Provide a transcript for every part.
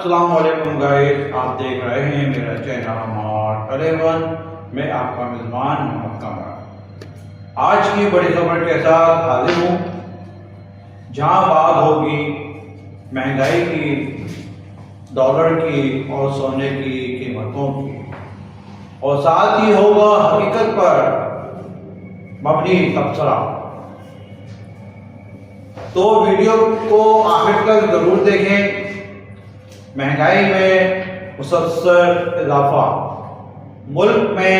अस्सलाम वालेकुम गाइस, आप देख रहे हैं मेरा चैनल स्मार्ट 11। मैं आपका मेज़बान मोहम्मद कमर आज की बड़ी खबर के साथ हाजिर हूँ, जहाँ बात होगी महंगाई की, डॉलर की और सोने की कीमतों की, और साथ ही होगा हकीकत पर मबनी तबसरा। तो वीडियो को आखिर तक जरूर देखें। महंगाई में मुसलसल इजाफा, मुल्क में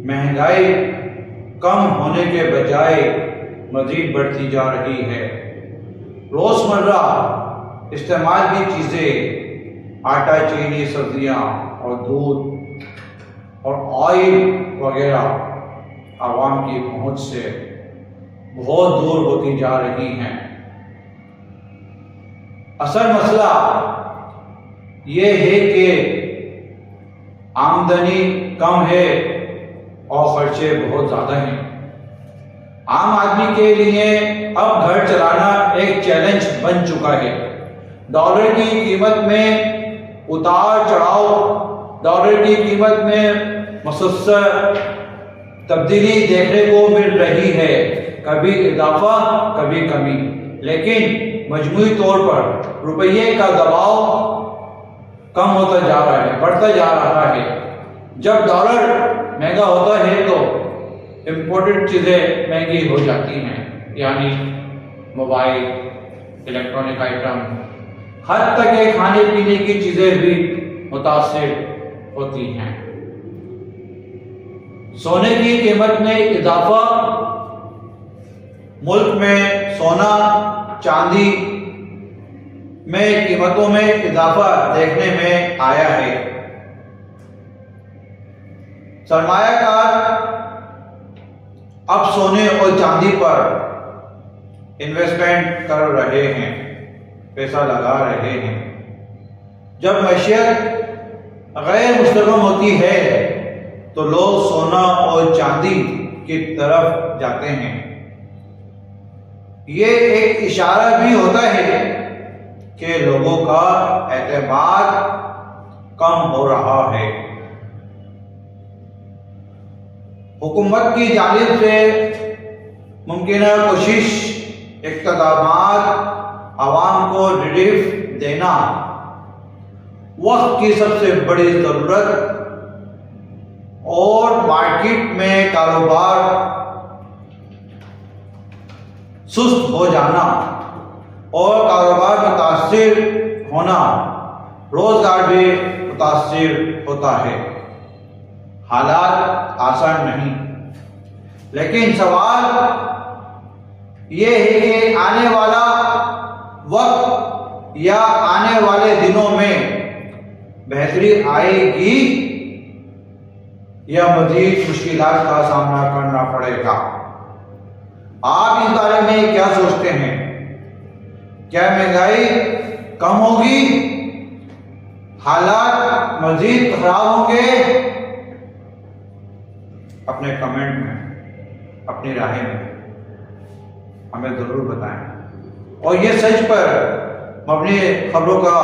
महंगाई कम होने के बजाय मजीद बढ़ती जा रही है। रोज़मर्रा इस्तेमाल की चीज़ें, आटा, चीनी, सब्जियां और दूध और ऑयल वगैरह आवाम की पहुंच से बहुत दूर होती जा रही हैं। असल मसला ये है कि आमदनी कम है और खर्चे बहुत ज़्यादा हैं। आम आदमी के लिए अब घर चलाना एक चैलेंज बन चुका है। डॉलर की कीमत में उतार चढ़ाव, डॉलर की कीमत में मुसलसल तब्दीली देखने को मिल रही है, कभी इजाफा कभी कमी, लेकिन मजमूई तौर पर रुपये का दबाव कम होता जा रहा है, बढ़ता जा रहा है। जब डॉलर महंगा होता है तो इम्पोर्टेड चीज़ें महंगी हो जाती हैं, यानी मोबाइल, इलेक्ट्रॉनिक आइटम, हर तक के खाने पीने की चीज़ें भी मुतासिर होती हैं। सोने की कीमत में इजाफा, मुल्क में सोना चांदी में कीमतों में इजाफा देखने में आया है। सरमायाकार अब सोने और चांदी पर इन्वेस्टमेंट कर रहे हैं, पैसा लगा रहे हैं। जब मैशियत गैर मुस्तकम होती है तो लोग सोना और चांदी की तरफ जाते हैं। ये एक इशारा भी होता है कि लोगों का एतमाद कम हो रहा है। हुकूमत की जानिब से मुमकिन कोशिश, इक़्तिदामात, आवाम को रिलीफ देना वक्त की सबसे बड़ी ज़रूरत, और मार्केट में कारोबार सुस्त हो जाना और कारोबार मुतासिर होना, रोजगार भी मुतासिर होता है। हालात आसान नहीं, लेकिन सवाल ये है कि आने वाला वक्त या आने वाले दिनों में बेहतरी आएगी या मजीद मुश्किलात का सामना करना पड़ेगा। आप इस बारे में क्या सोचते हैं? क्या महंगाई कम होगी? हालात मजीद खराब होंगे? अपने कमेंट में, अपनी राय में हमें जरूर बताएं। और ये सच पर मबनी खबरों का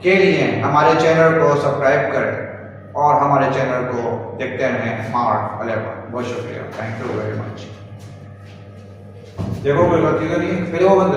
के लिए हमारे चैनल को सब्सक्राइब करें और हमारे चैनल को देखते रहें स्मार्ट 11। बहुत शुक्रिया, थैंक यू वेरी मच। देखो कोई गलती तो नहीं, फिर वो बंद